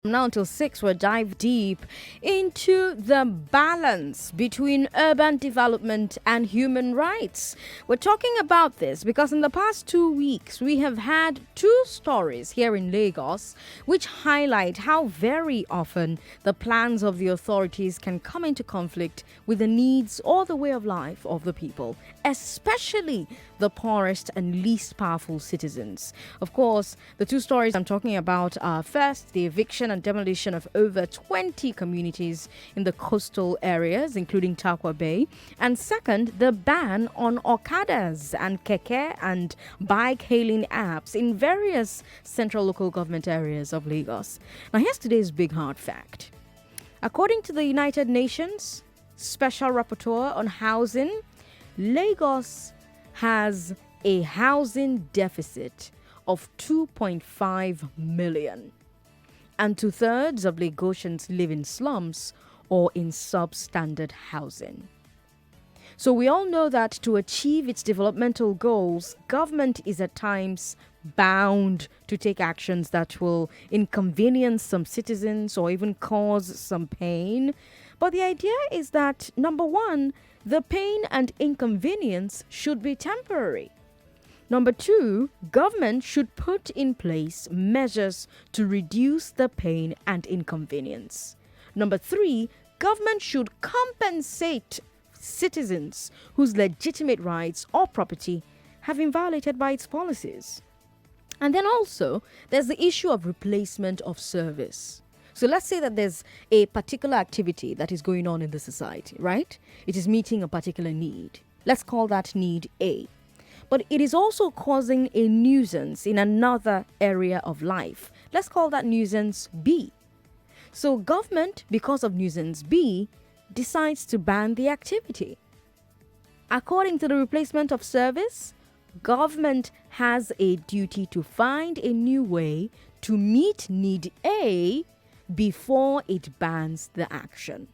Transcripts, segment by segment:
Now until 6, we'll dive deep into the balance between urban development and human rights. We're talking about this because in the past 2 weeks, we have had two stories here in Lagos which highlight how very often the plans of the authorities can come into conflict with the needs or the way of life of the people, especially the poorest and least powerful citizens. Of course, the two stories I'm talking about are first, the eviction and demolition of over 20 communities in the coastal areas, including Takwa Bay, and second, the ban on Okadas and Keke and bike hailing apps in various central local government areas of Lagos. Now, here's today's big hard fact. According to the United Nations Special Rapporteur on Housing, Lagos has a housing deficit of 2.5 million. And 2/3 of Lagosians live in slums or in substandard housing. So we all know that to achieve its developmental goals, government is at times bound to take actions that will inconvenience some citizens or even cause some pain. But the idea is that, number one, the pain and inconvenience should be temporary. Number two, government should put in place measures to reduce the pain and inconvenience. Number three, government should compensate citizens whose legitimate rights or property have been violated by its policies. And then also, there's the issue of replacement of service. So let's say that there's a particular activity that is going on in the society, right? It is meeting a particular need. Let's call that need A. But it is also causing a nuisance in another area of life. Let's call that nuisance B. So government, because of nuisance B, decides to ban the activity. According to the replacement of service, government has a duty to find a new way to meet need A before it bans the action.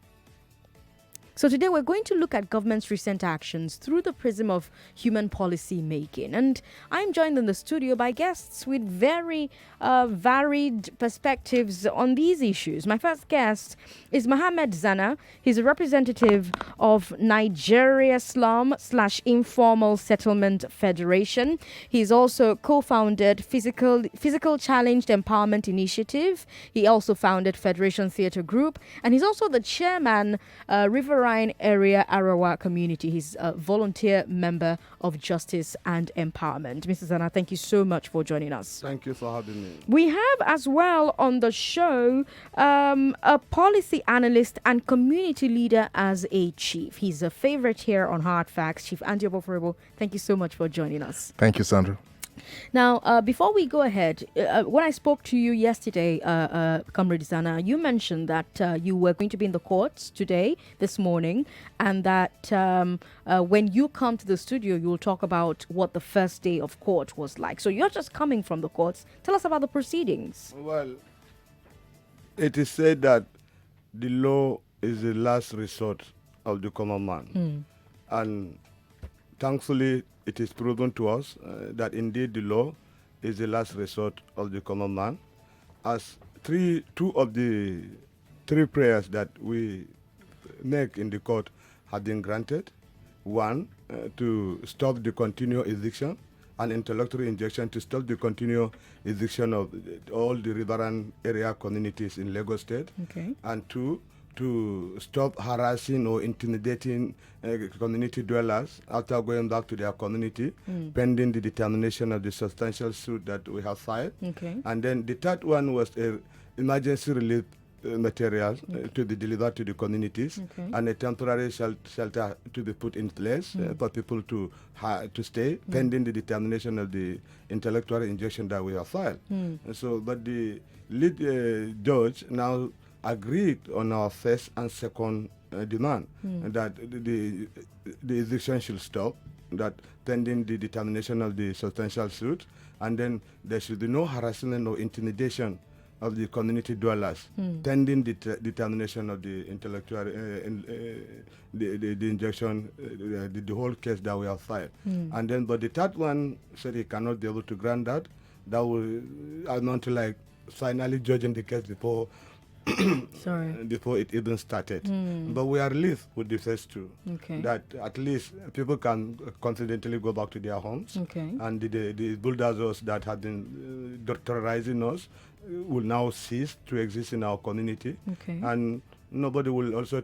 So today we're going to look at government's recent actions through the prism of human policy making. And I'm joined in the studio by guests with very varied perspectives on these issues. My first guest is Mohammed Zana. He's a representative of Nigeria Slum/Informal Settlement Federation. He's also co-founded Physical Challenged Empowerment Initiative. He also founded Federation Theatre Group. And he's also the chairman, Riverine Area Arawa Community. He's a volunteer member of Justice and Empowerment. Mr. Zana, thank you so much for joining us. Thank you for having me. We have as well on the show a policy analyst and community leader as a chief. He's a favorite here on Hard Facts. Chief Andy Oboh, thank you so much for joining us. Thank you, Sandra. Now, before we go ahead, when I spoke to you yesterday, Comrade Zana, you mentioned that you were going to be in the courts today, this morning, and that when you come to the studio, you'll talk about what the first day of court was like. So you're just coming from the courts. Tell us about the proceedings. Well, it is said that the law is the last resort of the common man. And thankfully, it is proven to us that indeed the law is the last resort of the common man, as two of the three prayers that we make in the court have been granted. One, to stop the continual eviction and intellectual injection to stop the continual eviction of all the riverine area communities in Lagos State. Okay. And two, to stop harassing or intimidating community dwellers after going back to their community, pending the determination of the substantial suit that we have filed. Okay. And then the third one was emergency relief materials to be delivered to the communities, and a temporary shelter to be put in place for people to stay, pending the determination of the intellectual injection that we have filed. And so, but the lead judge now agreed on our first and second demand, that the eviction should stop, that pending the determination of the substantial suit, and then there should be no harassment or intimidation of the community dwellers, pending the determination of the intellectual, the injection, the whole case that we have filed. And then, but the third one said he cannot be able to grant that. That will amount to like finally judging the case before before it even started. But we are relieved with the first two. Okay. That at least people can confidently go back to their homes. Okay. And the bulldozers that have been terrorizing us will now cease to exist in our community. Okay. And nobody will also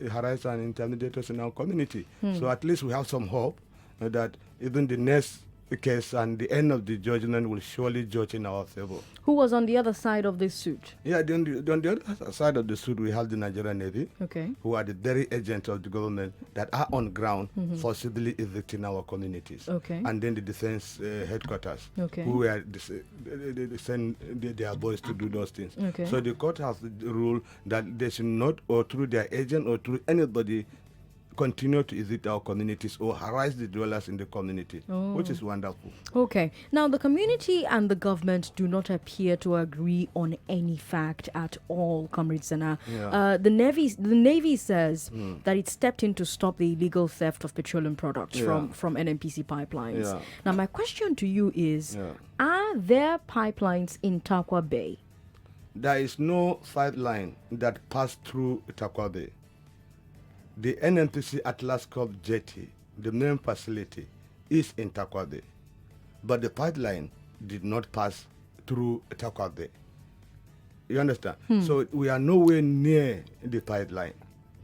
harass and intimidate us in our community. So at least we have some hope that even the next case and the end of the judgment will surely judge in our favor. Who was on the other side of this suit? Yeah, on the other side of the suit, we have the Nigerian Navy, Okay. who are the very agents of the government that are on ground forcibly evicting our communities. Okay. And then the defense headquarters, Okay. who were they send their boys to do those things. Okay. So the court has ruled that they should not, or through their agent or through anybody, continue to evict our communities or harass the dwellers in the community, which is wonderful. Okay. Now, the community and the government do not appear to agree on any fact at all, Comrade Sana. Yeah. The Navy says that it stepped in to stop the illegal theft of petroleum products Yeah. from NNPC pipelines. Yeah. Now, my question to you is, Yeah. are there pipelines in Tarkwa Bay? There is no pipeline that passed through Tarkwa Bay. The NNPC Atlas Corp jetty, the main facility, is in Tarkwa Bay. But the pipeline did not pass through Tarkwa Bay. You understand? So we are nowhere near the pipeline.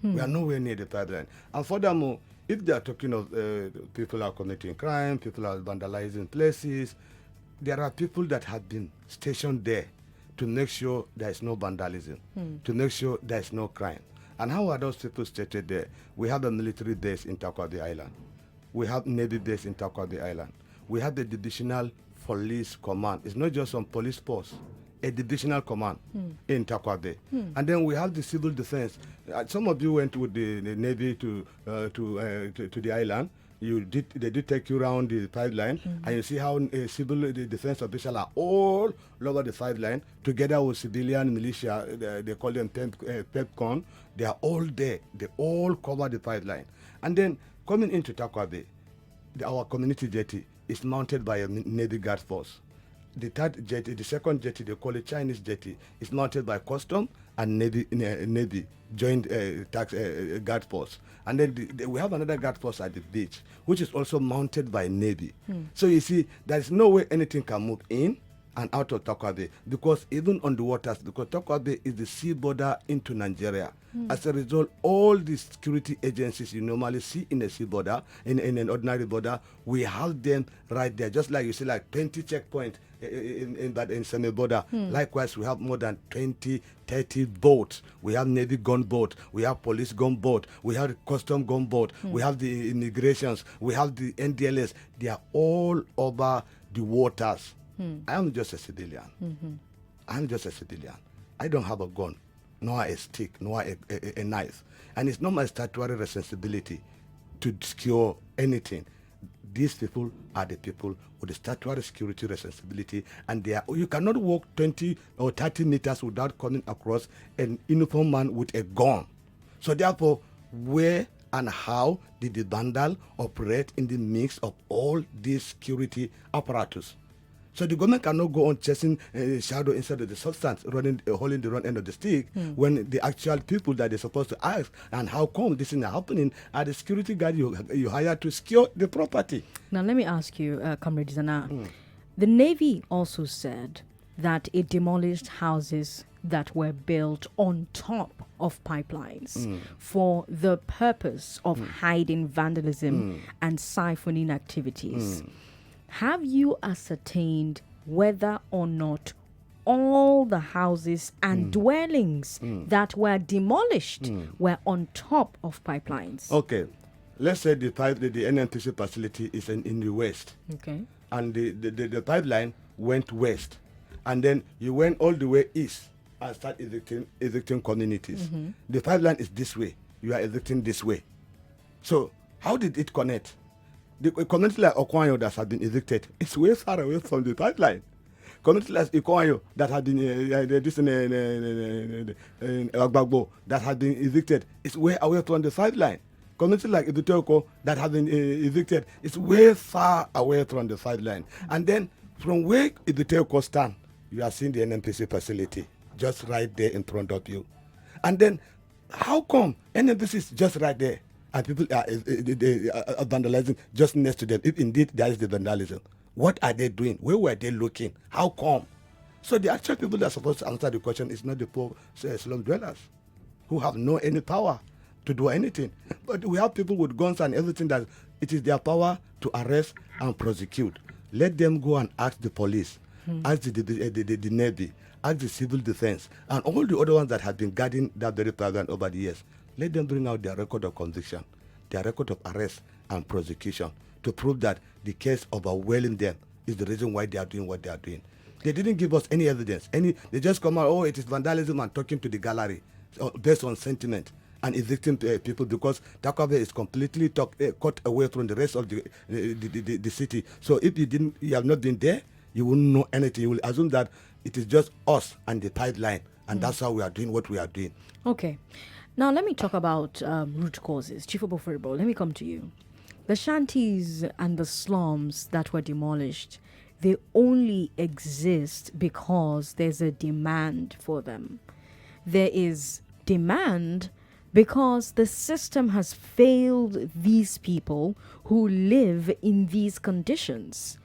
We are nowhere near the pipeline. And furthermore, if they are talking of people are committing crime, people are vandalizing places, there are people that have been stationed there to make sure there is no vandalism, to make sure there is no crime. And how are those people stated there? We have a military base in Tarkwa Bay Island. We have Navy base in Tarkwa Bay Island. We have the divisional police command. It's not just some police post, a divisional command in Tarkwa Bay. And then we have the civil defense. Some of you went with the Navy to the island. They did take you around the pipeline, and you see how civil defense officials are all over the pipeline, together with civilian militia. They call them PEPCON. They are all there. They all cover the pipeline. And then coming into Tarkwa Bay, our community jetty is mounted by a Navy guard force. The third jetty, the second jetty, they call it Chinese jetty, is mounted by custom and Navy joint guard force. And then we have another guard force at the beach, which is also mounted by Navy. So you see, there is no way anything can move in and out of Tarkwa Bay, because even on the waters, because Tarkwa Bay is the sea border into Nigeria. As a result, all the security agencies you normally see in a sea border, in an ordinary border, we have them right there. Just like you see, like 20 checkpoints in semi-border. Likewise, we have more than 20, 30 boats. We have Navy gun boat. We have police gun boat. We have the custom gun boat. We have the immigrations. We have the NDLS. They are all over the waters. I am just a civilian. I'm just a civilian. I don't have a gun, nor a stick, nor a knife. And it's not my statutory responsibility to secure anything. These people are the people with the statutory security responsibility, and you cannot walk 20 or 30 meters without coming across an uniformed man with a gun. So therefore, where and how did the vandal operate in the mix of all these security apparatus? So the government cannot go on chasing a shadow inside of the substance, holding the wrong end of the stick, when the actual people that they're supposed to ask, and how come this is happening, are the security guard you hire to secure the property. Now, let me ask you, Comrade Zana, the Navy also said that it demolished houses that were built on top of pipelines for the purpose of hiding vandalism and siphoning activities. Have you ascertained whether or not all the houses and dwellings that were demolished were on top of pipelines? Okay, let's say the NNPC facility is in the west. Okay. And the pipeline went west. And then you went all the way east and start evicting communities. The pipeline is this way. You are evicting this way. So how did it connect? The community like Okwanyo that has been evicted, it's way far away from the pipeline. Community like Okwanyo that had been in Aghogho that had been evicted, it's way away from the pipeline. Community like Ibutoko that has been evicted, it's way far away from the pipeline. And then from where Ibutoko stand, you are seeing the NNPC facility just right there in front of you. And then, how come NNPC is just right there and people are vandalizing just next to them, if indeed there is the vandalism? What are they doing? Where were they looking? How come? So the actual people that are supposed to answer the question is not the poor slum dwellers who have no any power to do anything. But we have people with guns and everything that it is their power to arrest and prosecute. Let them go and ask the police, ask the Navy, ask the civil defense, and all the other ones that have been guarding that very program over the years. Let them bring out their record of conviction, their record of arrest and prosecution to prove that the case overwhelming them is the reason why they are doing what they are doing. They didn't give us any evidence. They just come out, oh, it is vandalism and talking to the gallery based on sentiment and evicting people because Takobe is completely cut away from the rest of the city. So if you have not been there, you wouldn't know anything. You will assume that it is just us and the pipeline, and that's how we are doing what we are doing. Okay. Now let me talk about root causes. Chief Oboh, let me come to you. The shanties and the slums that were demolished, they only exist because there's a demand for them. There is demand because the system has failed these people who live in these conditions.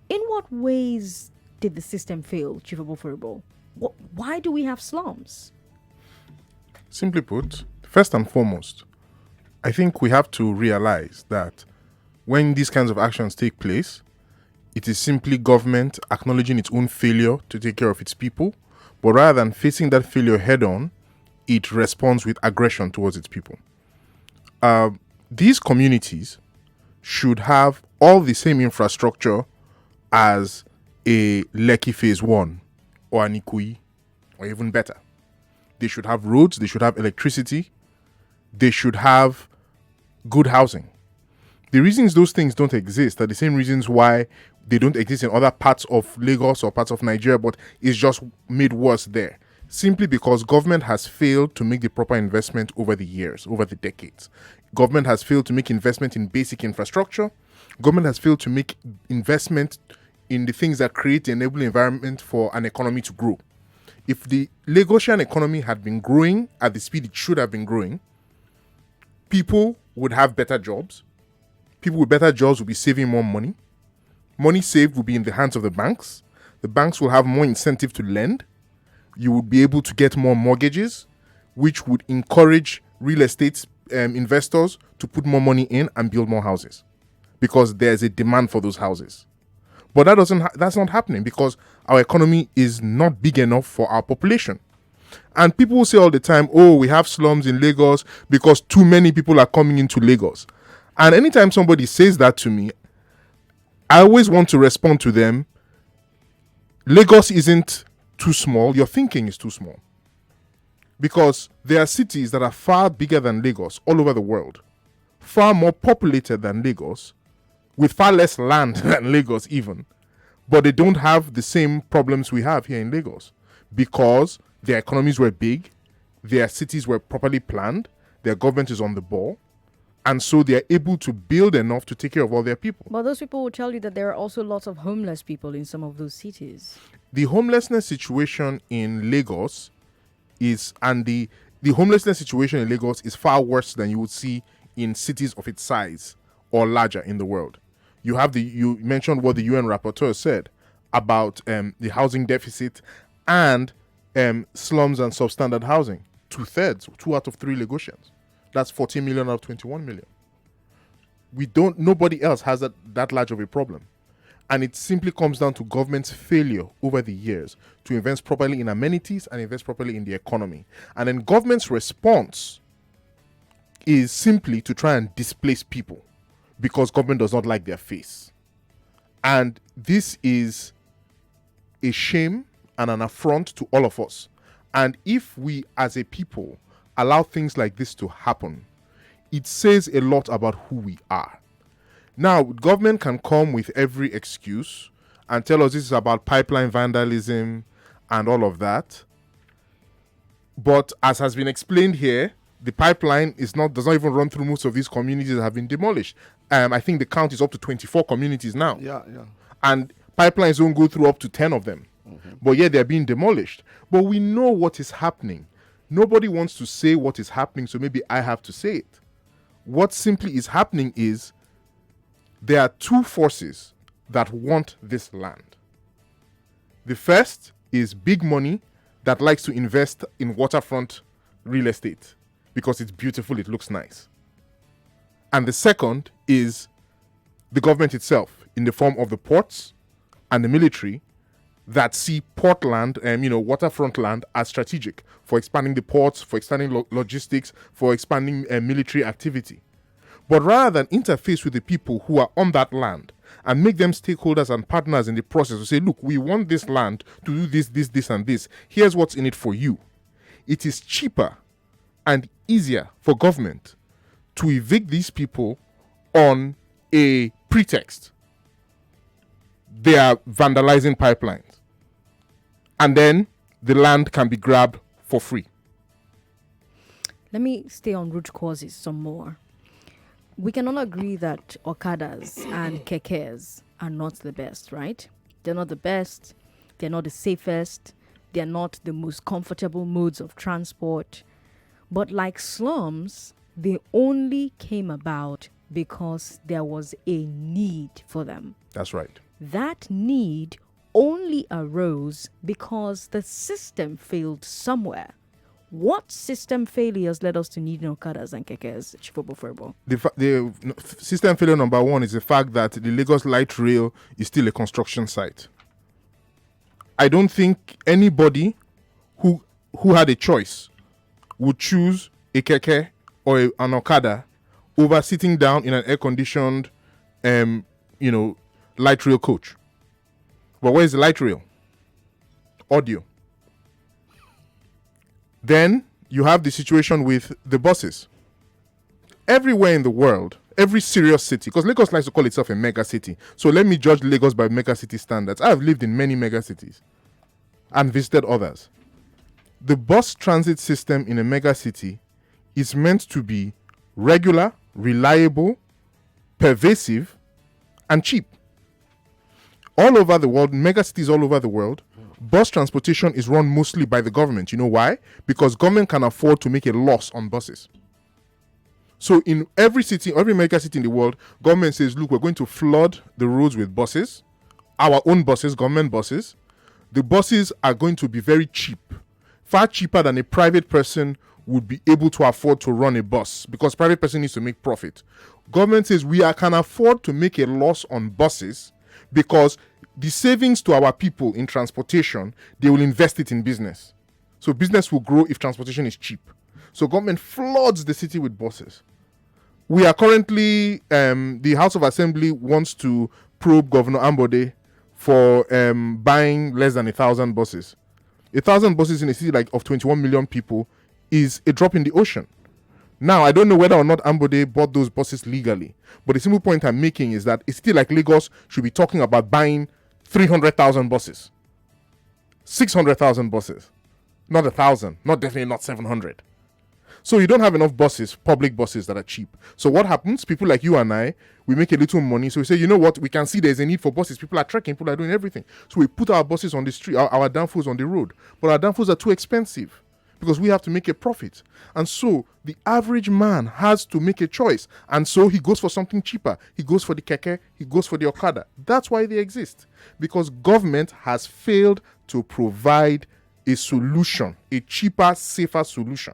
In what ways did the system fail, Chief Oboh? Why do we have slums? Simply put, first and foremost, I think we have to realize that when these kinds of actions take place, it is simply government acknowledging its own failure to take care of its people, but rather than facing that failure head on, it responds with aggression towards its people. These communities should have all the same infrastructure as a Lekki Phase 1 or an Ikoyi, or even better. They should have roads, they should have electricity, they should have good housing. The reasons those things don't exist are the same reasons why they don't exist in other parts of Lagos or parts of Nigeria, but it's just made worse there. Simply because government has failed to make the proper investment over the years, over the decades. Government has failed to make investment in basic infrastructure. Government has failed to make investment in the things that create the enabling environment for an economy to grow. If the Lagosian economy had been growing at the speed it should have been growing, people would have better jobs. People with better jobs will be saving more money. Money saved will be in the hands of the banks. The banks will have more incentive to lend. You would be able to get more mortgages, which would encourage real estate investors to put more money in and build more houses because there's a demand for those houses. But that's not happening because our economy is not big enough for our population. And people will say all the time, oh, we have slums in Lagos because too many people are coming into Lagos. And anytime somebody says that to me, I always want to respond to them, Lagos isn't too small, your thinking is too small. Because there are cities that are far bigger than Lagos all over the world, far more populated than Lagos, with far less land than Lagos even, but they don't have the same problems we have here in Lagos because their economies were big, their cities were properly planned, their government is on the ball, and so they are able to build enough to take care of all their people. But those people will tell you that there are also lots of homeless people in some of those cities. The homelessness situation in Lagos is far worse than you would see in cities of its size or larger in the world. You mentioned what the UN rapporteur said about the housing deficit and slums and substandard housing. 2/3, 2 out of 3 Lagosians. That's 14 million out of 21 million. Nobody else has that large of a problem. And it simply comes down to government's failure over the years to invest properly in amenities and invest properly in the economy. And then government's response is simply to try and displace people because government does not like their face. And this is a shame and an affront to all of us. And if we as a people allow things like this to happen, it says a lot about who we are. Now, government can come with every excuse and tell us this is about pipeline vandalism and all of that. But as has been explained here, the pipeline does not even run through most of these communities that have been demolished. I think the count is up to 24 communities now. Yeah. And pipelines don't go through up to 10 of them. but yet they're being demolished. But we know what is happening. Nobody wants to say what is happening, so maybe I have to say it. What simply is happening is there are two forces that want this land. The first is big money that likes to invest in waterfront real estate because it's beautiful, it looks nice. And the second is the government itself in the form of the ports and the military that see port land and waterfront land as strategic for expanding the ports, for expanding logistics, for expanding military activity. But rather than interface with the people who are on that land and make them stakeholders and partners in the process to say, look, we want this land to do this, and this. Here's what's in it for you. It is cheaper and easier for government to evict these people on a pretext. They are vandalizing pipelines. And then the land can be grabbed for free. Let me stay on root causes some more. We can all agree that Okadas and Kekes are not the best, right? They're not the best. They're not the safest. They're not the most comfortable modes of transport. But like slums, they only came about because there was a need for them. That's right. That need only arose because the system failed somewhere. What system failures led us to need Okadas and Kekes, Chief Oboh? The system failure number one is the fact that the Lagos Light Rail is still a construction site. I don't think anybody who had a choice would choose a Keke or an Okada over sitting down in an air-conditioned, light rail coach. But where is the light rail? Audio. Then you have the situation with the buses. Everywhere in the world, every serious city, because Lagos likes to call itself a mega city. So let me judge Lagos by mega city standards. I have lived in many mega cities and visited others. The bus transit system in a mega city is meant to be regular, reliable, pervasive, and cheap. All over the world, mega cities all over the world, bus transportation is run mostly by the government. You know why? Because government can afford to make a loss on buses. So in every city, every mega city in the world, government says, look, we're going to flood the roads with buses, our own buses, government buses. The buses are going to be very cheap, far cheaper than a private person would be able to afford to run a bus, because private person needs to make profit. Government says can afford to make a loss on buses because the savings to our people in transportation, they will invest it in business. So business will grow if transportation is cheap. So government floods the city with buses. We are currently, the House of Assembly wants to probe Governor Ambode for buying less than 1,000 buses. 1,000 buses in a city of 21 million people is a drop in the ocean. Now, I don't know whether or not Ambode bought those buses legally, but the simple point I'm making is that a city like Lagos should be talking about buying 300,000 buses, 600,000 buses, not 1,000, definitely not 700. So you don't have enough buses, public buses that are cheap. So what happens? People like you and I, we make a little money. So we say, you know what? We can see there's a need for buses. People are trekking, people are doing everything. So we put our buses on the street, our danfos on the road. But our danfos are too expensive because we have to make a profit. And so the average man has to make a choice. And so he goes for something cheaper. He goes for the keke, he goes for the okada. That's why they exist. Because government has failed to provide a solution, a cheaper, safer solution.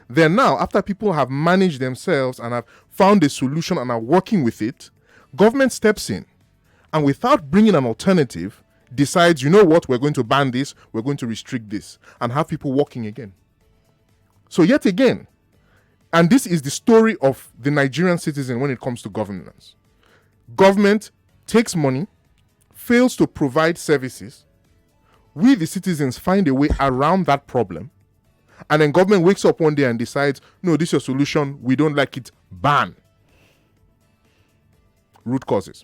Then now, after people have managed themselves and have found a solution and are working with it, government steps in and without bringing an alternative, decides, you know what, we're going to ban this, we're going to restrict this, and have people walking again. So yet again, and this is the story of the Nigerian citizen when it comes to governance. Government takes money, fails to provide services. We, the citizens, find a way around that problem. And then government wakes up one day and decides, no, this is your solution, we don't like it, ban. Root causes.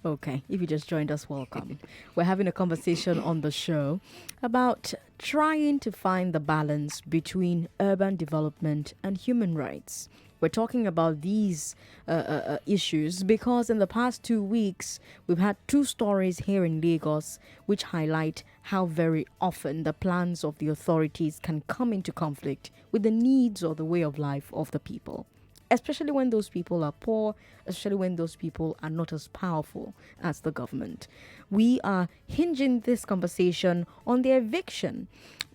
Okay, if you just joined us, welcome. We're having a conversation on the show about trying to find the balance between urban development and human rights. We're talking about these issues because in the past 2 weeks, we've had two stories here in Lagos which highlight how very often the plans of the authorities can come into conflict with the needs or the way of life of the people, especially when those people are poor, especially when those people are not as powerful as the government. We are hinging this conversation on the eviction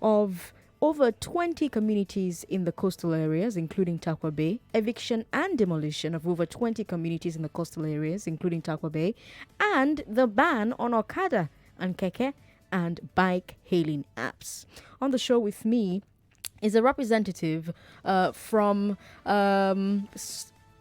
of over 20 communities in the coastal areas, including Takwa Bay, eviction and demolition of over 20 communities in the coastal areas, including Takwa Bay, and the ban on Okada and Keke and bike hailing apps. On the show with me is a representative from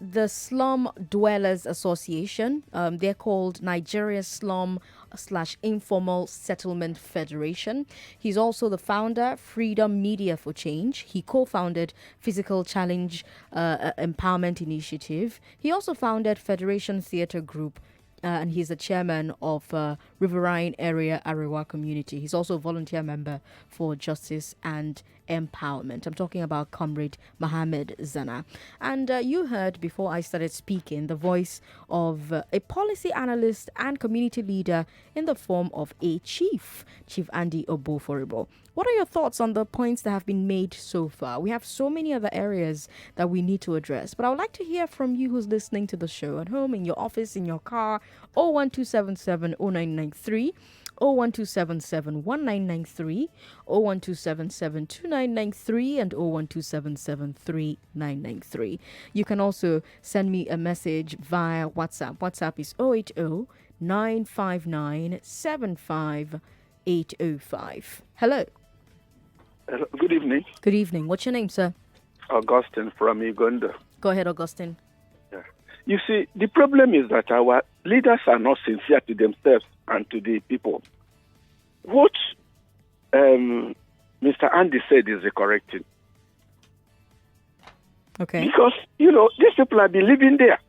the Slum Dwellers Association. They're called Nigeria Slum slash Informal Settlement Federation. He's also the founder, Freedom Media for Change. He co-founded Physical Challenge Empowerment Initiative. He also founded Federation Theatre Group, and he's the chairman of Riverine Area Arewa Community. He's also a volunteer member for Justice and Empowerment. I'm talking about Comrade Mohammed Zana. And you heard before I started speaking the voice of a policy analyst and community leader in the form of a chief, Chief Andy Oboh. What are your thoughts on the points that have been made so far? We have so many other areas that we need to address, but I would like to hear from you who's listening to the show at home, in your office, in your car. 01277 0993, 01277 1993, 01277 2993, and 01277 3993. You can also send me a message via WhatsApp. WhatsApp is 080 959 75805. Hello. Hello. Good evening. Good evening. What's your name, sir? Augustine from Uganda. Go ahead, Augustine. Yeah. You see, the problem is that our leaders are not sincere to themselves and to the people. What Mr. Andy said is the correct thing. Okay. Because, these people have been living there.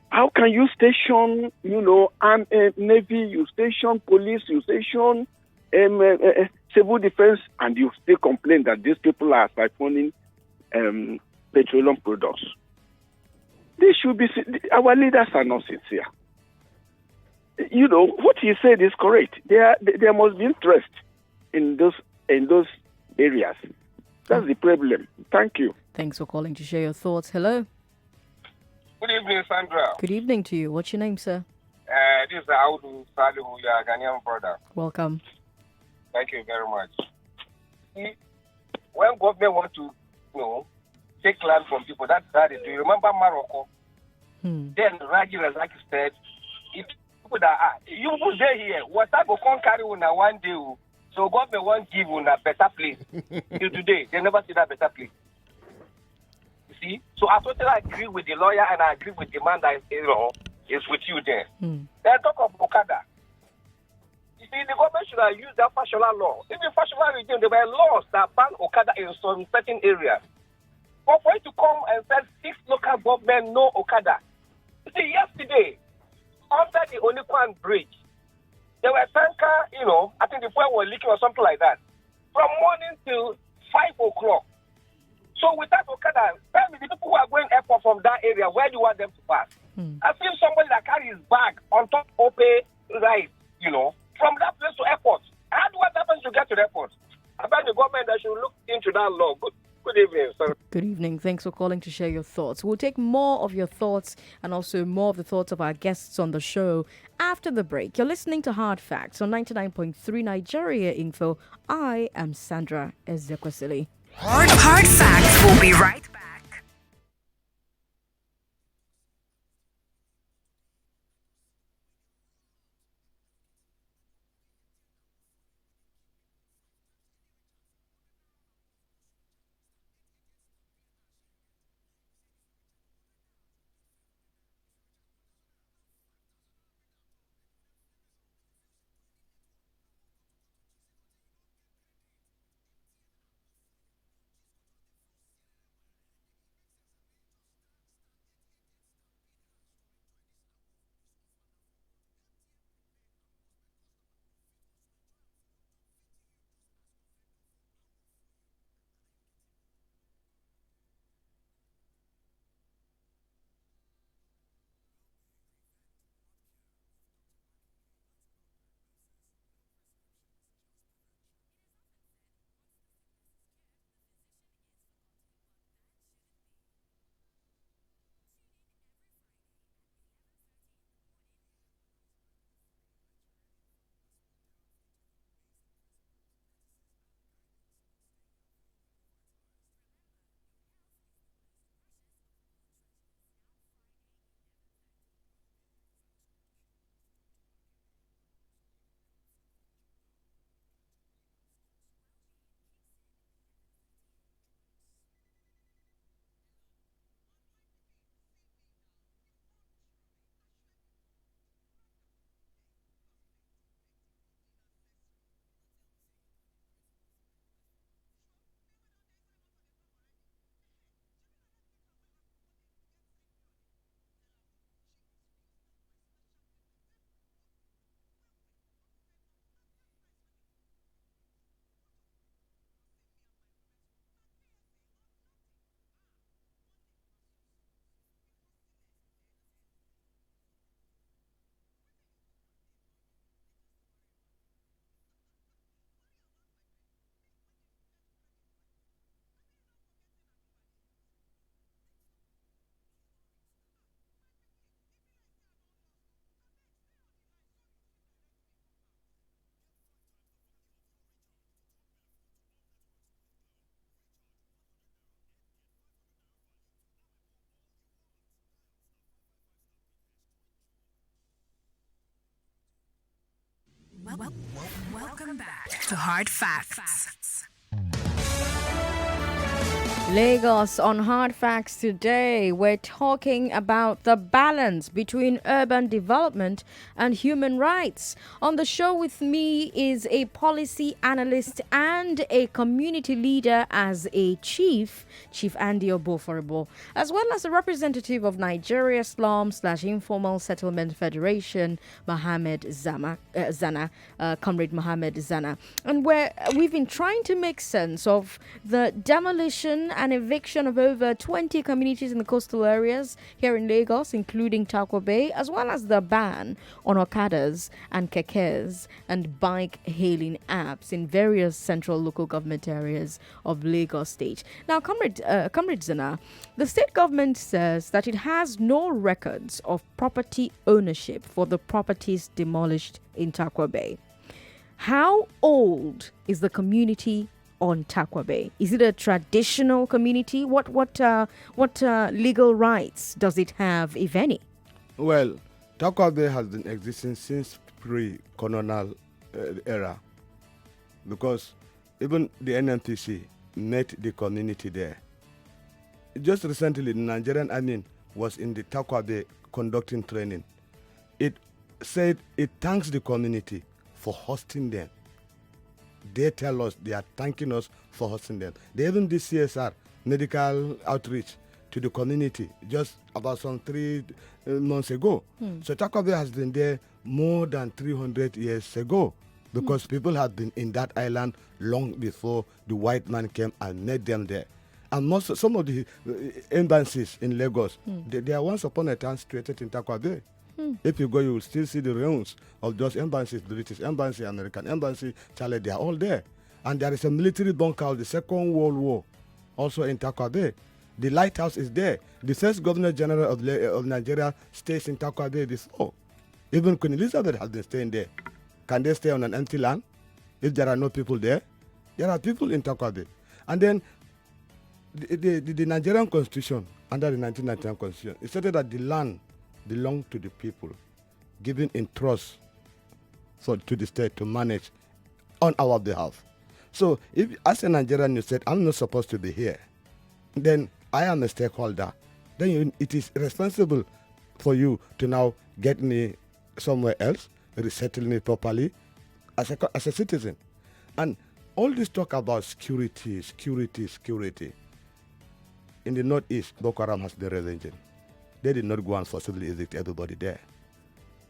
How can you station, Navy, you station police, you station civil defense, and you still complain that these people are siphoning petroleum products? They should be. Our leaders are not sincere. What he said is correct. There must be interest in those areas. That's the problem. Thank you. Thanks for calling to share your thoughts. Hello. Good evening, Sandra. Good evening to you. What's your name, sir? This is Audu Salihu, your Ghanaian brother. Welcome. Thank you very much. See, when government want to, take land from people, that's how they do. You remember Morocco? Then Raji Razak said, if people that are, you will stay here, what I go come carry on one day, so government won't give you a better place. Till today, they never see that better place. You see? So I totally agree with the lawyer and I agree with the man that is with you there. They talk of Okada. You see, the government should have used that Fashola law. Even Fashola regime, there were laws that ban Okada in some certain areas. But for you to come and say 6 local government no Okada. You see, yesterday, under the Onikwan Bridge, there were tanker, I think the fuel was leaking or something like that, from morning till 5 o'clock. So without Okada, tell me the people who are going airport from that area, where do you want them to pass? I feel somebody that carries his bag on top of a ride, from that place to airport. How do what happens to get to the airport? I bet the government that should look into that law. Good evening, sir. Good evening. Thanks for calling to share your thoughts. We'll take more of your thoughts and also more of the thoughts of our guests on the show after the break. You're listening to Hard Facts on 99.3 Nigeria Info. I am Sandra Ezekwesili. Hard Facts will be right back. Welcome back to Hard Facts. Lagos on Hard Facts today. We're talking about the balance between urban development and human rights. On the show with me is a policy analyst and a community leader as a chief Andy Oboh, as well as a representative of Nigeria Slum/Informal Settlement Federation, Comrade Mohammed Zana. And we've been trying to make sense of the demolition and eviction of over 20 communities in the coastal areas here in Lagos, including Takwa Bay, as well as the ban on okadas and kekes and bike hailing apps in various central local government areas of Lagos State. Now, Comrade Zana, the state government says that it has no records of property ownership for the properties demolished in Takwa Bay. How old is the community on Takwa Bay? Is it a traditional community? What legal rights does it have, if any? Well, Takwa Bay has been existing since pre-colonial era, because even the NNPC met the community there. Just recently, the Nigerian Army was in the Takwa Bay conducting training. It said it thanks the community for hosting them. They tell us they are thanking us for hosting them. They even did CSR, medical outreach, to the community just about some 3 months ago. So Takwa Bay has been there more than 300 years ago, because people have been in that island long before the white man came and made them there. And some of the embassies in Lagos, they are once upon a time situated in Takwa Bay. If you go, you will still see the ruins of those embassies, British Embassy, American Embassy, Charlie, they are all there. And there is a military bunker of the Second World War also in Takwa Bay. The lighthouse is there. The first Governor General of Nigeria stays in Takwa Bay before. Even Queen Elizabeth has been staying there. Can they stay on an empty land if there are no people there? There are people in Takwa Bay. And then the Nigerian Constitution, under the 1999 Constitution, it stated that the land belong to the people, given in trust to the state to manage on our behalf. So if, as a Nigerian, you said, I'm not supposed to be here, then I am a stakeholder, then it is responsible for you to now get me somewhere else, resettle me properly as a citizen. And all this talk about security. In the northeast, Boko Haram has the religion. They did not go and forcibly evict everybody there.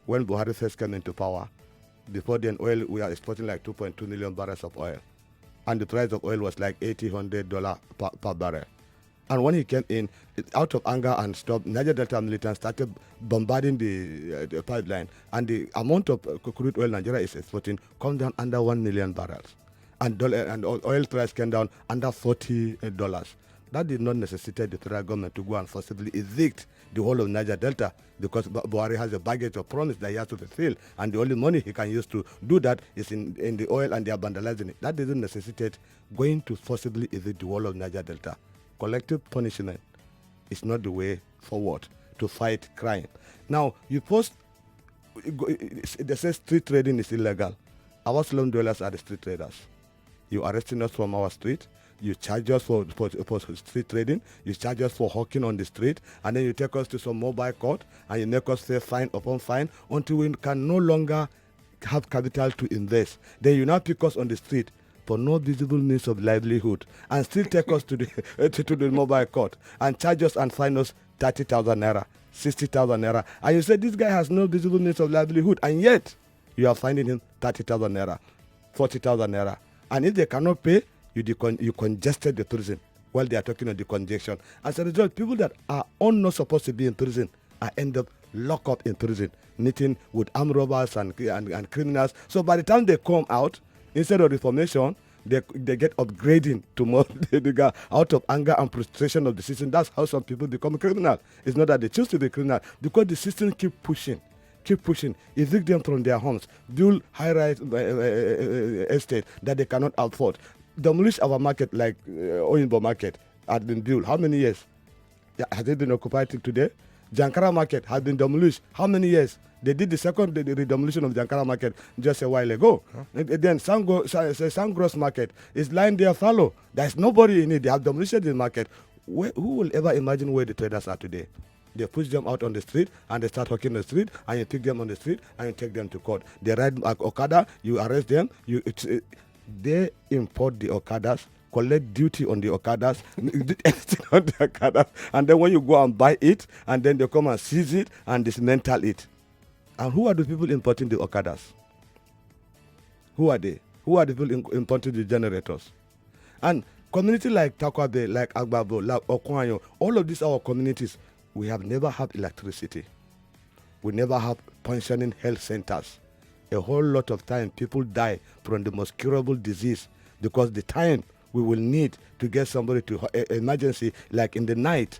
When Buhari first came into power, before then oil, we are exporting like 2.2 million barrels of oil. And the price of oil was like $80-100 per barrel. And when he came in, out of anger and stuff, Niger Delta militants started bombarding the pipeline. And the amount of crude oil Nigeria is exporting come down under 1 million barrels. And oil price came down under $40. That did not necessitate the federal government to go and forcibly evict the whole of Niger Delta, because Buhari has a baggage of promise that he has to fulfill, and the only money he can use to do that is in the oil, and they are vandalizing it. That didn't necessitate going to forcibly evict the whole of Niger Delta. Collective punishment is not the way forward to fight crime. Now, they say street trading is illegal. Our slum dwellers are the street traders. You arresting us from our street, you charge us for street trading, you charge us for hawking on the street, and then you take us to some mobile court, and you make us pay fine upon fine until we can no longer have capital to invest. Then you now pick us on the street for no visible means of livelihood, and still take us to the mobile court and charge us and fine us 30,000 naira, 60,000 naira. And you say this guy has no visible means of livelihood, and yet you are finding him 30,000 naira, 40,000 naira. And if they cannot pay, you congested the prison while they are talking of the congestion. As a result, people that are not supposed to be in prison end up locked up in prison, meeting with armed robbers and criminals. So by the time they come out, instead of reformation, they get upgrading to more out of anger and frustration of the system. That's how some people become criminal. It's not that they choose to be criminal, because the system keep pushing, evict them from their homes, build high-rise estate that they cannot afford. Demolish our market like Oyinbo market had been built. How many years has it been occupied till today? Jankara Market has been demolished. How many years? They did the second the demolition of Jankara Market just a while ago. And then Sangros Market is lying there fallow. There's nobody in it. They have demolished the market. Who will ever imagine where the traders are today? They push them out on the street and they start hawking the street, and you pick them on the street and you take them to court. They ride Okada, you arrest them. They import the Okadas, collect duty on the Okadas, do everything on the Okadas, and then when you go and buy it, and then they come and seize it and dismantle it. And who are the people importing the Okadas? Who are they? Who are the people importing the generators? And community like Takwabe, like Aghogho, like Okwanyo, all of these are our communities. We have never had electricity. We never have functioning health centers. A whole lot of time people die from the most curable disease because the time we will need to get somebody to emergency, like in the night,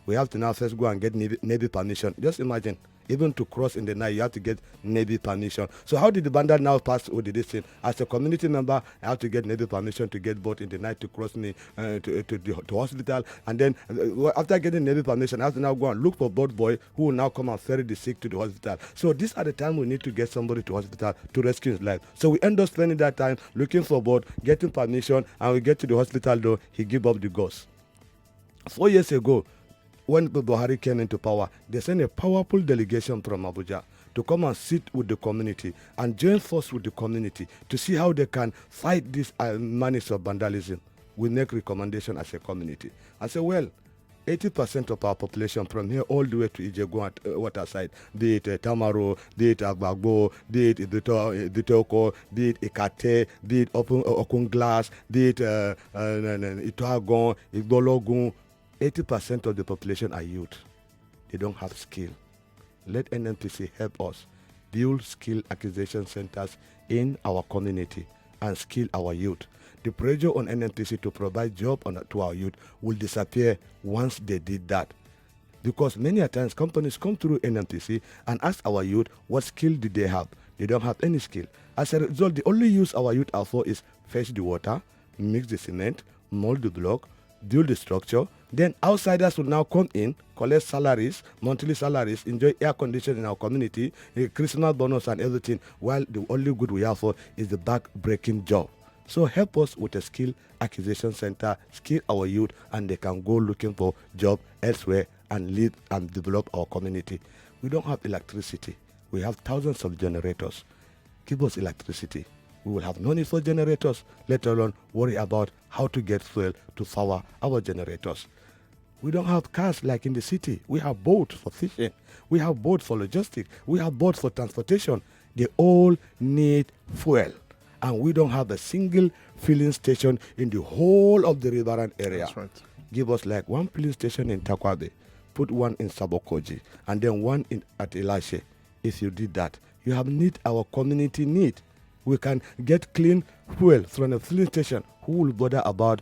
we have to now first go and get Navy permission. Just imagine, even to cross in the night, you have to get Navy permission. So how did the bandit now pass with this thing? As a community member, I have to get Navy permission to get boat in the night to cross me to the hospital. And then after getting Navy permission, I have to now go and look for boat boy who will now come and ferry the sick to the hospital. So these are the time we need to get somebody to hospital to rescue his life. So we end up spending that time looking for boat, getting permission, and we get to the hospital though, he give up the ghost. 4 years ago, when Buhari came into power, they sent a powerful delegation from Abuja to come and sit with the community and join force with the community to see how they can fight this menace of vandalism. We make recommendation as a community. I say, well, 80% of our population from here all the way to Ijegun waterside, be it Tamaro, be it Aghogho, be it Idutoko, be it Ikate, be it Okun Glass, be it Itoagon, Igbologun, 80% of the population are youth. They don't have skill. Let NNPC help us build skill acquisition centers in our community and skill our youth. The pressure on NNPC to provide job to our youth will disappear once they did that. Because many a times companies come through NNPC and ask our youth what skill do they have. They don't have any skill. As a result, the only use our youth are for is fetch the water, mix the cement, mold the block, build the structure. Then outsiders will now come in, collect salaries, monthly salaries, enjoy air conditioning in our community, a Christmas bonus and everything, while the only good we have for is the back-breaking job. So help us with a skill acquisition center, skill our youth, and they can go looking for job elsewhere and live and develop our community. We don't have electricity. We have thousands of generators. Give us electricity. We will have no need for generators, let alone worry about how to get fuel to power our generators. We don't have cars like in the city. We have boats for fishing. We have boats for logistics. We have boats for transportation. They all need fuel. And we don't have a single filling station in the whole of the Riverine area. That's right. Give us like one filling station in Takwabe, put one in Sabokoji, and then one at Elisha. If you did that, you have need our community need. We can get clean fuel from a filling station. Who will bother about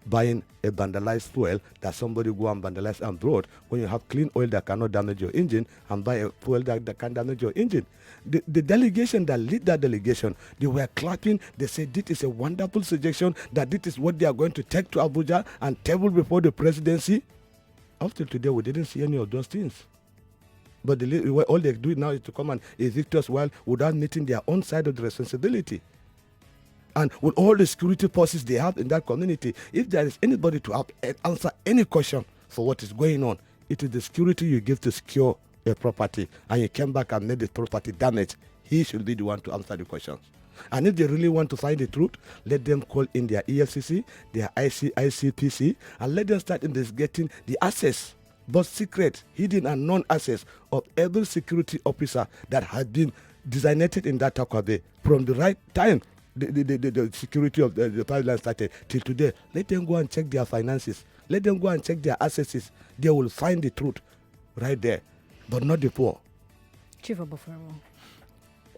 buying a vandalized fuel that somebody go and vandalize and brought when you have clean oil that cannot damage your engine and buy a fuel that can damage your engine? The delegation that lead that delegation, they were clapping. They said this is a wonderful suggestion, that this is what they are going to take to Abuja and table before the presidency. Up till today, we didn't see any of those things. But all they do now is to come and evict us without meeting their own side of the responsibility. And with all the security forces they have in that community, if there is anybody to answer any question for what is going on, it is the security you give to secure a property, and you came back and made the property damage. He should be the one to answer the questions. And if they really want to find the truth, let them call in their EFCC, their ICPC, and let them start investigating the access, both secret, hidden, and non-access of every security officer that has been designated in that Takwabe from the right time the security of the pipeline started till today. Let them go and check their finances. Let them go and check their assets. They will find the truth right there, but not the poor. Chief Oboh.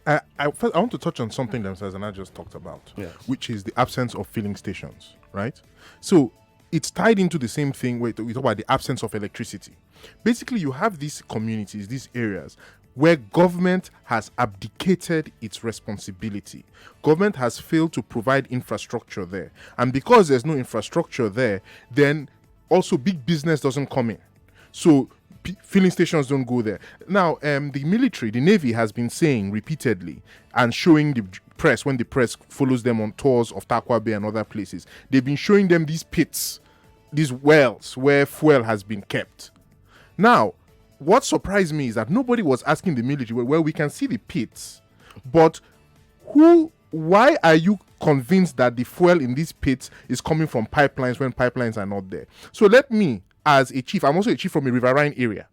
I want to touch on something that Sandra just talked about, yes, which is the absence of filling stations, right? So it's tied into the same thing where we talk about the absence of electricity. Basically, you have these communities, these areas, where government has abdicated its responsibility. Government has failed to provide infrastructure there. And because there's no infrastructure there, then also big business doesn't come in. So filling stations don't go there. Now, the military, the Navy has been saying repeatedly and showing the press, when the press follows them on tours of Takwa Bay and other places, they've been showing them these pits, these wells where fuel has been kept. Now, what surprised me is that nobody was asking the military, well, we can see the pits, but why are you convinced that the fuel in these pits is coming from pipelines when pipelines are not there? So let me, as a chief, I'm also a chief from a riverine area.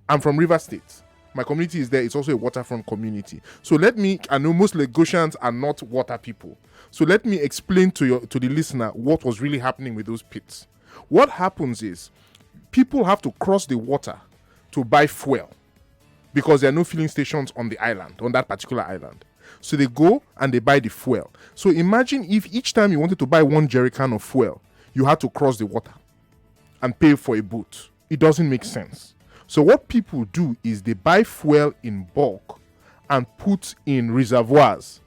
I'm from River State. My community is there. It's also a waterfront community. So I know most Lagosians are not water people. So let me explain to the listener what was really happening with those pits. What happens is people have to cross the water to buy fuel because there are no filling stations on the island, on that particular island. So they go and they buy the fuel. So imagine if each time you wanted to buy 1 jerrycan of fuel, you had to cross the water and pay for a boat. It doesn't make sense. So what people do is they buy fuel in bulk and put in reservoirs.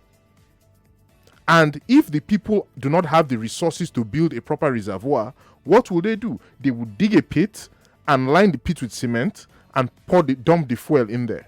And if the people do not have the resources to build a proper reservoir, what will they do? They will dig a pit and line the pit with cement and dump the fuel in there.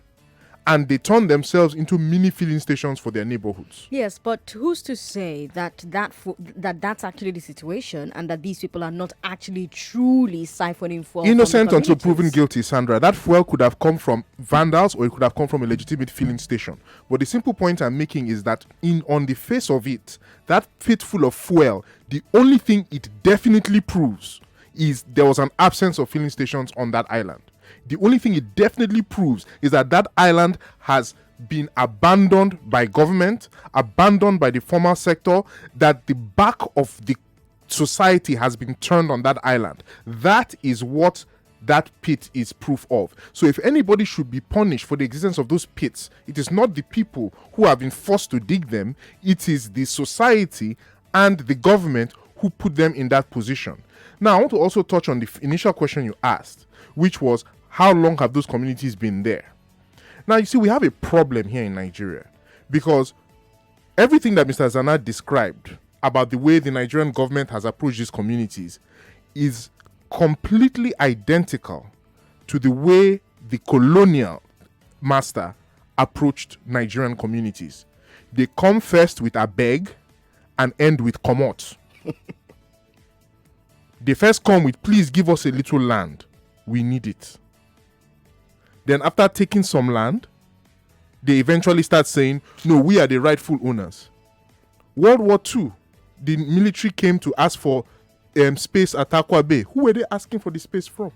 And they turn themselves into mini filling stations for their neighborhoods. Yes, but who's to say that that's actually the situation and that these people are not actually truly siphoning fuel? Innocent until proven guilty, Sandra. That fuel could have come from vandals or it could have come from a legitimate filling station. But the simple point I'm making is that on the face of it, that pit full of fuel, the only thing it definitely proves is there was an absence of filling stations on that island. The only thing it definitely proves is that that island has been abandoned by government, abandoned by the formal sector, that the back of the society has been turned on that island. That is what that pit is proof of. So if anybody should be punished for the existence of those pits, it is not the people who have been forced to dig them, it is the society and the government who put them in that position. Now, I want to also touch on the initial question you asked, which was, how long have those communities been there? Now, you see, we have a problem here in Nigeria because everything that Mr. Zana described about the way the Nigerian government has approached these communities is completely identical to the way the colonial master approached Nigerian communities. They come first with a beg and end with komot. They first come with, please give us a little land. We need it. Then after taking some land, they eventually start saying, no, we are the rightful owners. World War II, the military came to ask for space at Takwa Bay. Who were they asking for the space from?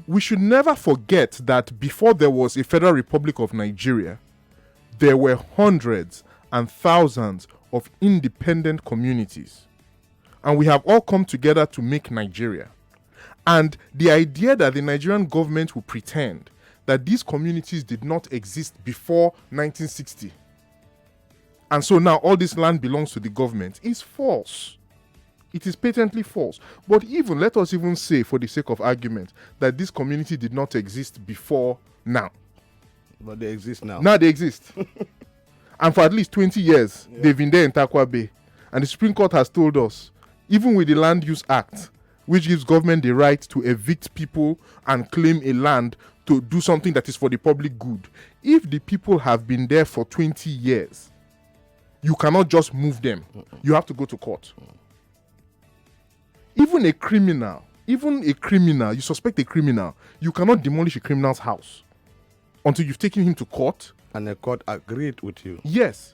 We should never forget that before there was a Federal Republic of Nigeria, there were hundreds and thousands of independent communities. And we have all come together to make Nigeria. And the idea that the Nigerian government will pretend that these communities did not exist before 1960, and so now all this land belongs to the government, is false. It is patently false. But let us even say, for the sake of argument, that this community did not exist before now. But they exist now. Now they exist. And for at least 20 years, they've been there in Takwa Bay. And the Supreme Court has told us, even with the Land Use Act, which gives government the right to evict people and claim a land to do something that is for the public good, if the people have been there for 20 years, you cannot just move them. You have to go to court. Even a criminal, you suspect a criminal, you cannot demolish a criminal's house until you've taken him to court. And the court agreed with you. Yes.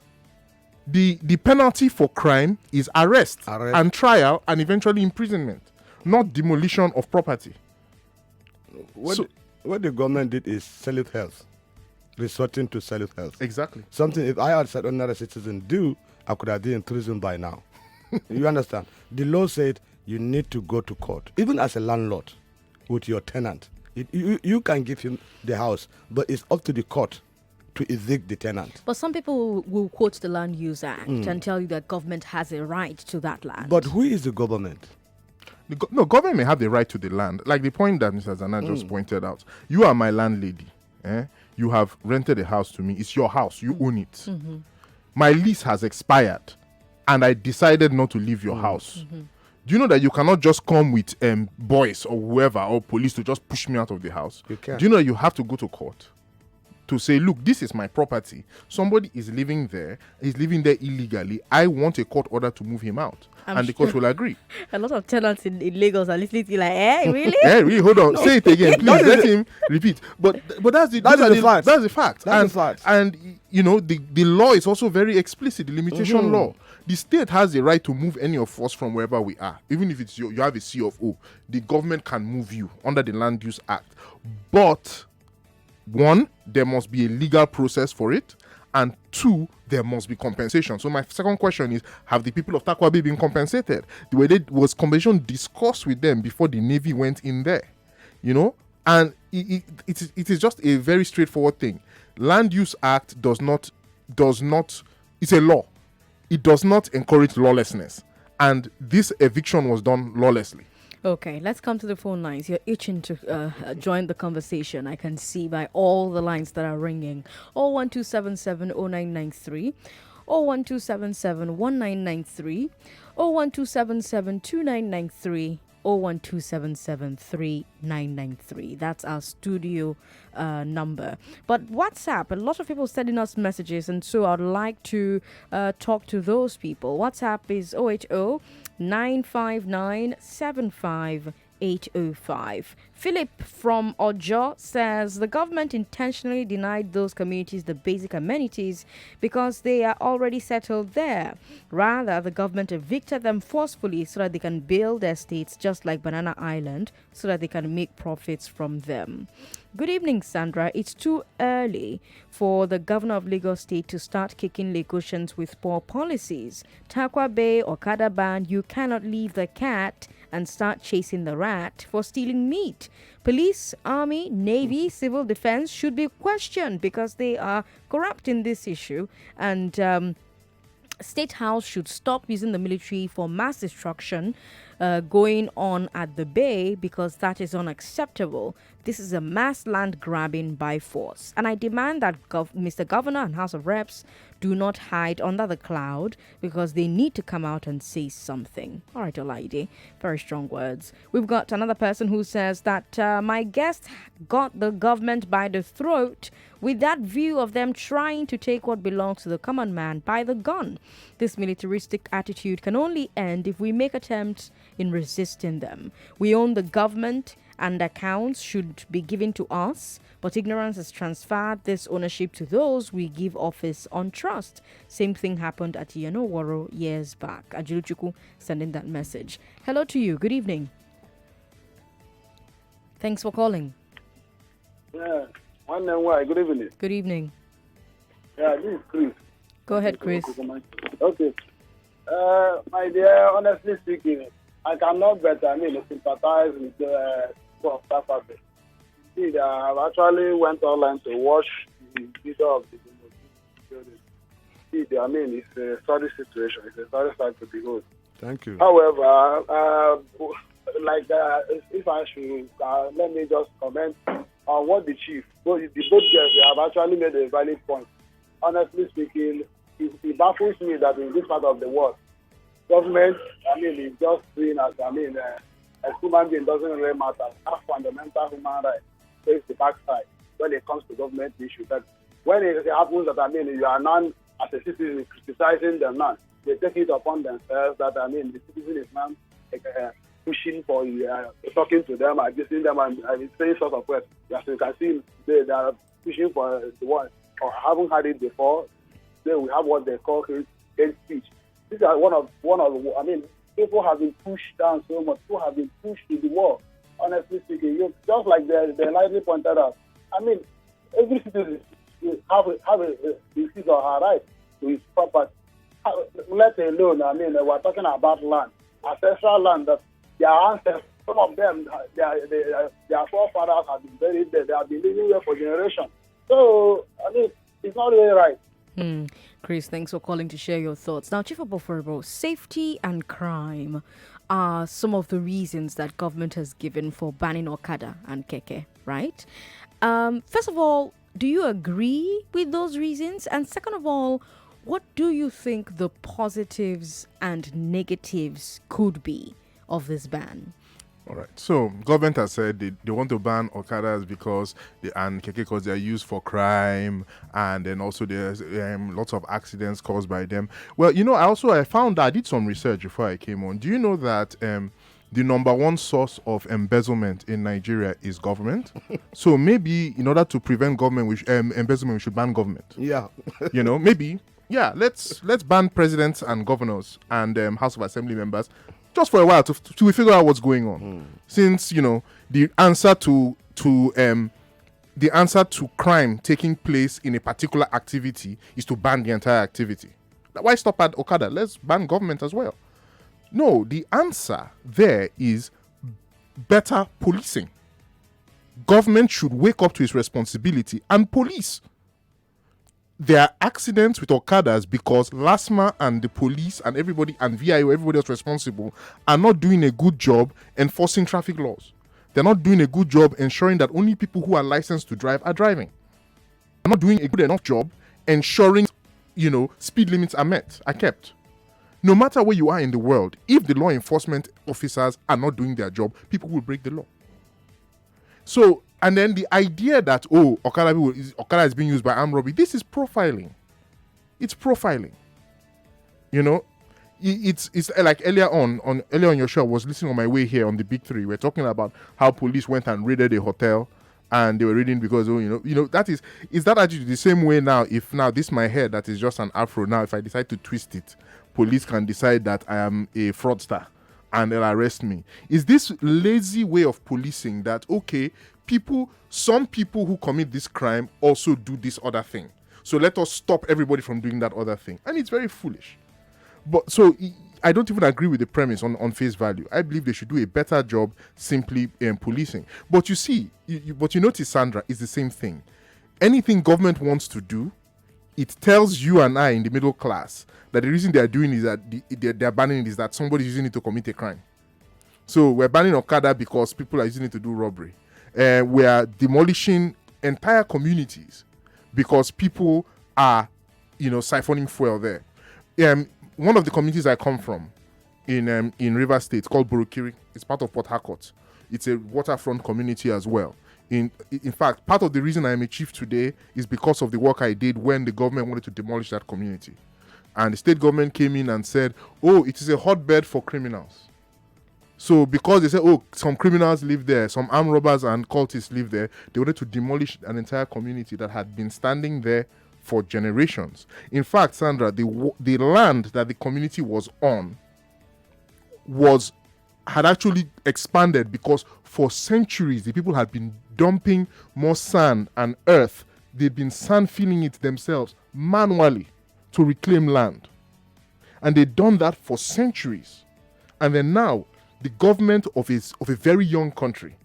The penalty for crime is arrest and trial and eventually imprisonment, not demolition of property. What the government did is salute health, resorting to salute health. Exactly. Something if I had said another citizen do, I could have been in prison by now. You understand? The law said you need to go to court, even as a landlord with your tenant. You can give him the house, but it's up to the court to evict the tenant. But some people will quote the Land Use Act and tell you that government has a right to that land. But who is the government? Government may have the right to the land. Like the point that Mr. Zana just pointed out. You are my landlady. You have rented a house to me. It's your house. You own it. Mm-hmm. My lease has expired and I decided not to leave your house. Mm-hmm. Do you know that you cannot just come with boys or whoever or police to just push me out of the house? You can. Do you know that you have to go to court to say, look, this is my property. Somebody is living there. He's living there illegally. I want a court order to move him out. And the court will agree. A lot of tenants in Lagos are listening to you like, really? Really? Hold on. Say it again, please. Let him repeat. But that's the fact. That's the fact. That's the fact. And you know, the law is also very explicit. The limitation law. The state has the right to move any of us from wherever we are, even if it's you have a C of O. The government can move you under the Land Use Act, but one, there must be a legal process for it, and two, there must be compensation. So my second question is, have the people of Takwabe been compensated? Was compensation discussed with them before the Navy went in there? You know? And it is just a very straightforward thing. Land Use Act does not, it's a law. It does not encourage lawlessness. And this eviction was done lawlessly. Okay, let's come to the phone lines. You're itching to join the conversation. I can see by all the lines that are ringing. 012770993, 012771993, 012772993, 012773993. That's our studio number. But WhatsApp, a lot of people sending us messages, and so I'd like to talk to those people. WhatsApp is 080-959-75805. Philip from Oboh says the government intentionally denied those communities the basic amenities because they are already settled there. Rather, the government evicted them forcefully so that they can build estates just like Banana Island so that they can make profits from them. Good evening, Sandra. It's too early for the governor of Lagos State to start kicking Lagosians with poor policies. Takwa Bay or Kada Band, you cannot leave the cat and start chasing the rat for stealing meat. Police, army, navy, civil defense should be questioned because they are corrupt in this issue. And State House should stop using the military for mass destruction going on at the Bay because that is unacceptable. This is a mass land grabbing by force. And I demand that Mr. Governor and House of Reps do not hide under the cloud because they need to come out and say something. All right, Olaide, very strong words. We've got another person who says that my guest got the government by the throat with that view of them trying to take what belongs to the common man by the gun. This militaristic attitude can only end if we make attempts in resisting them. We own the government and accounts should be given to us, but ignorance has transferred this ownership to those we give office on trust. Same thing happened at Yanowaro years back. Ajuluchuku sending that message. Hello to you. Good evening. Thanks for calling. Yeah, good evening. Good evening. Yeah, this is Chris. Go ahead, Chris. Okay. My dear, honestly speaking, I cannot sympathize with the people of South Africa. See, I actually went online to watch the video of the building. See, it's a sorry situation. It's a sorry sight to behold. Thank you. However, if I should, let me just comment on what the both girls, they have actually made a valid point. Honestly speaking, it baffles me that in this part of the world, government, is just seen as, a human being doesn't really matter. That's fundamental human right. Face the backside when it comes to government issues. That when it happens that, you are not, as a citizen, criticizing them now, they take it upon themselves that, the citizen is now pushing for talking to them, addressing them, and saying sort of words. As you can see, they are pushing for the one, or haven't had it before. Then we have what they call hate speech. These are one of people have been pushed down so much. People have been pushed to the wall. Honestly speaking, just like they lightly pointed out. Every citizen have his or her right to his property. Let alone, we're talking about land, ancestral land that their ancestors, some of them, their forefathers have been buried there. They have been living there for generations. So, it's not really right. Chris, thanks for calling to share your thoughts. Now, Chief Oboh, safety and crime are some of the reasons that government has given for banning Okada and Keke, right? First of all, do you agree with those reasons? And second of all, what do you think the positives and negatives could be of this ban? All right. So government has said they want to ban Okadas because and keke because they are used for crime, and then also there's lots of accidents caused by them. Well, I found that I did some research before I came on. Do you know that the number one source of embezzlement in Nigeria is government? So maybe in order to prevent government embezzlement, we should ban government. Yeah. Maybe. Yeah. Let's ban presidents and governors and House of Assembly members. Just for a while to figure out what's going on, since the answer to crime taking place in a particular activity is to ban the entire activity. Why stop at Okada? Let's ban government as well. No, the answer there is better policing. Government should wake up to its responsibility and police. There are accidents with Okadas because LASMA and the police and everybody and VIO, everybody else responsible, are not doing a good job enforcing traffic laws. They're not doing a good job ensuring that only people who are licensed to drive are driving. They're not doing a good enough job ensuring, speed limits are kept. No matter where you are in the world, if the law enforcement officers are not doing their job, people will break the law. So, and then the idea that, Okada is being used by armed robbery, this is profiling. It's profiling. It's like earlier on your show, I was listening on my way here on the Big Three. We're talking about how police went and raided a hotel, and they were raiding because, that is that attitude the same way now? If now this my hair that is just an afro, now if I decide to twist it, police can decide that I am a fraudster and they'll arrest me. Is this lazy way of policing that, some people who commit this crime also do this other thing, so let us stop everybody from doing that other thing? And it's very foolish. But so I don't even agree with the premise on face value. I believe they should do a better job simply policing. But you see, but you notice, Sandra, it's the same thing. Anything government wants to do, it tells you and I in the middle class that the reason they are doing is that they're banning it is that somebody's using it to commit a crime. So we're banning Okada because people are using it to do robbery. We are demolishing entire communities because people are, siphoning fuel there. One of the communities I come from in Rivers State called Borokiri. It's part of Port Harcourt. It's a waterfront community as well. In fact, part of the reason I am a chief today is because of the work I did when the government wanted to demolish that community. And the state government came in and said, it is a hotbed for criminals. So because they said, some criminals live there, some armed robbers and cultists live there, they wanted to demolish an entire community that had been standing there for generations. In fact, Sandra, the land that the community was on had actually expanded because for centuries the people had been dumping more sand and earth. They'd been sand filling it themselves manually to reclaim land. And they'd done that for centuries. And then now, the government of a very young country,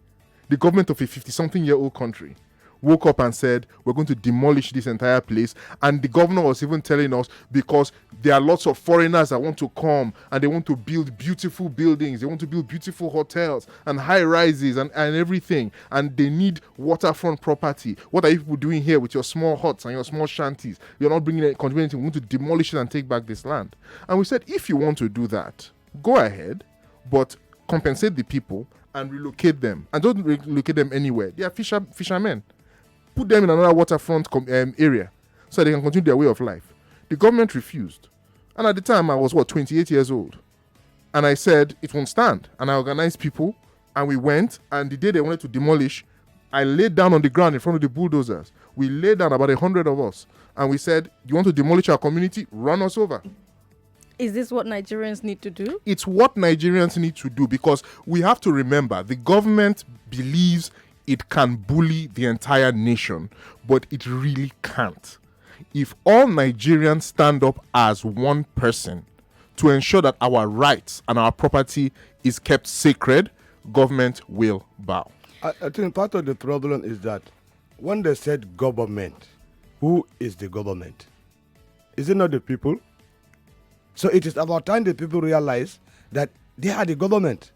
the government of a 50-something-year-old country, woke up and said, we're going to demolish this entire place. And the governor was even telling us, because there are lots of foreigners that want to come and they want to build beautiful buildings, they want to build beautiful hotels and high rises and everything, and they need waterfront property. What are you people doing here with your small huts and your small shanties? You're not bringing contributing. We want to demolish it and take back this land. And we said, if you want to do that, go ahead, but compensate the people and relocate them. And don't relocate them anywhere. They are fishermen. Put them in another waterfront area so they can continue their way of life. The government refused. And at the time, I was, 28 years old. And I said, it won't stand. And I organized people, and we went, and the day they wanted to demolish, I laid down on the ground in front of the bulldozers. We laid down, about 100 of us, and we said, you want to demolish our community? Run us over. Is this what Nigerians need to do? It's what Nigerians need to do, because we have to remember, the government believes it can bully the entire nation, but it really can't. If all Nigerians stand up as one person to ensure that our rights and our property is kept sacred, government will bow. I think part of the problem is that when they said government, who is the government? Is it not the people? So it is about time the people realize that they are the government.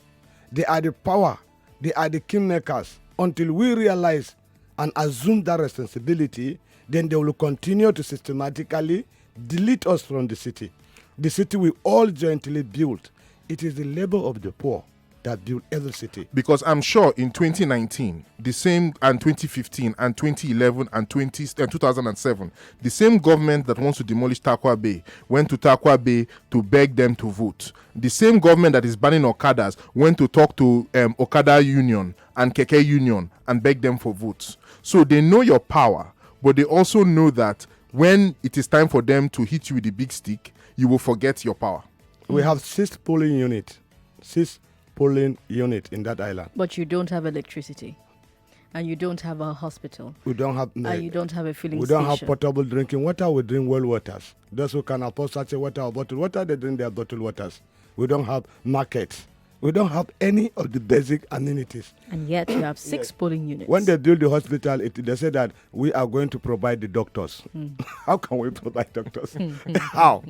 They are the power. They are the kingmakers. Until we realize and assume that responsibility, then they will continue to systematically delete us from the city. The city we all jointly built. It is the labor of the poor that built every city. Because I'm sure in 2019, the same, and 2015 and 2011 and 2007, the same government that wants to demolish Takwa Bay went to Takwa Bay to beg them to vote. The same government that is banning Okadas went to talk to Okada Union and Keke Union and beg them for votes. So they know your power, but they also know that when it is time for them to hit you with the big stick, you will forget your power. We have 6 polling units in that island. But you don't have electricity. And you don't have a hospital. We don't have. And you don't have a filling We station. don't have potable drinking water. We drink well waters. Those who can afford such a water or bottled water, they drink their bottled waters. We don't have markets. We don't have any of the basic amenities. And yet you have 6 polling units. When they build the hospital, they say that we are going to provide the doctors. How can we provide doctors? How?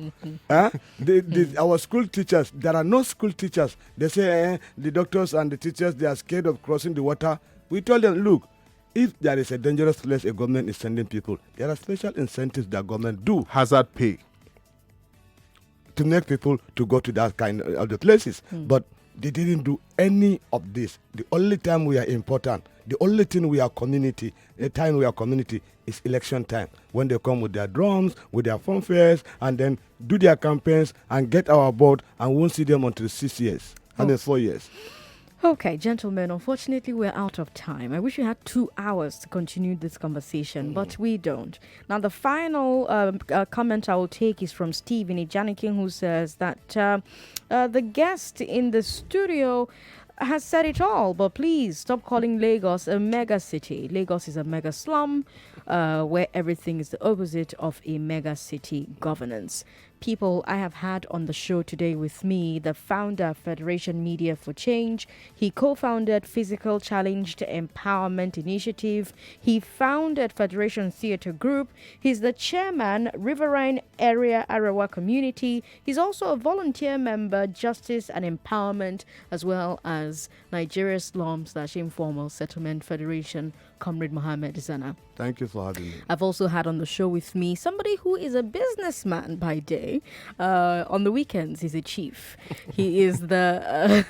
Huh? Our school teachers, there are no school teachers. They say the doctors and the teachers, they are scared of crossing the water. We told them, look, if there is a dangerous place a government is sending people, there are special incentives that government do. Hazard pay. To make people to go to that kind of the places. But they didn't do any of this. The only time we are important, the only thing we are community, the time we are community is election time. When they come with their drums, with their fanfares, and then do their campaigns and get our vote, and we won't see them until 6 years, and then 4 years. Okay, gentlemen, unfortunately, we're out of time. I wish we had 2 hours to continue this conversation, but we don't. Now, the final comment I will take is from Steve in Ijanikin, who says that the guest in the studio has said it all, but please stop calling Lagos a mega city. Lagos is a mega slum where everything is the opposite of a mega city governance. People I have had on the show today with me, the founder of Federation Media for Change. He co-founded Physical Challenged Empowerment Initiative. He founded Federation Theatre Group. He's the chairman, Riverine Area Arewa Community. He's also a volunteer member, Justice and Empowerment, as well as Nigeria Slum/Informal Settlement Federation, Comrade Mohammed Zana. Thank you for having me. I've also had on the show with me somebody who is a businessman by day. On the weekends, he's a chief. He is the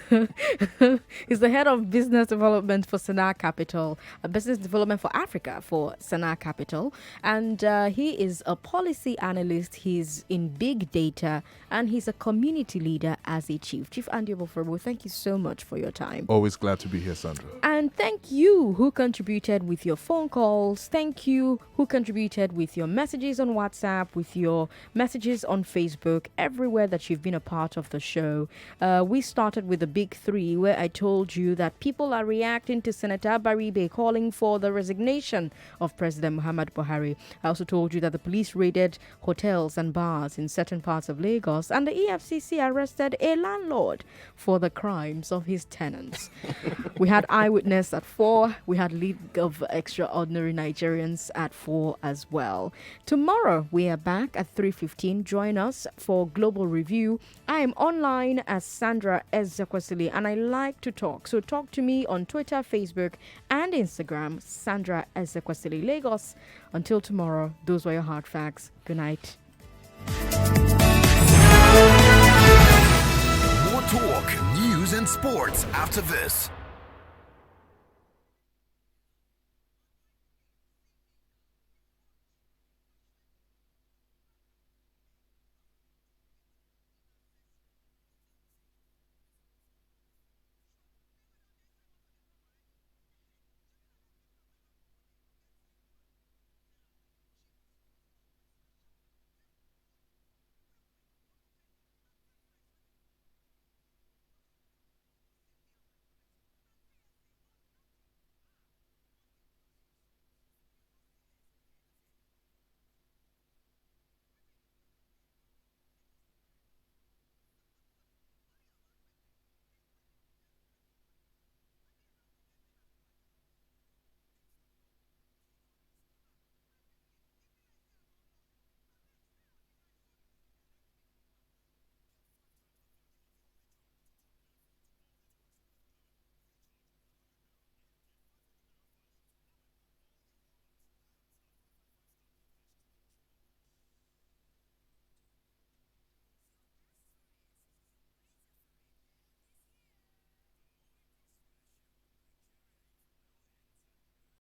he's the head of business development for Sana'a Capital, business development for Africa for Sana'a Capital, and he is a policy analyst. He's in big data, and he's a community leader as a chief. Chief Andy Oboh, thank you so much for your time. Always glad to be here, Sandra. And thank you who contributed with your phone calls. Thank you who contributed with your messages on WhatsApp, with your messages on Facebook, everywhere that you've been a part of the show. We started with the big 3, where I told you that people are reacting to Senator Baribe calling for the resignation of President Muhammad Buhari. I also told you that the police raided hotels and bars in certain parts of Lagos, and the EFCC arrested a landlord for the crimes of his tenants. We had Eyewitness at 4. We had League of Extraordinary Nigerians at 4 as well. Tomorrow we are back at 3:15. Join us for Global Review. I am online as Sandra Ezekwesili, and I like to talk. So talk to me on Twitter, Facebook, and Instagram, Sandra Ezekwesili Lagos. Until tomorrow, those were your hard facts. Good night. More talk, news, and sports after this.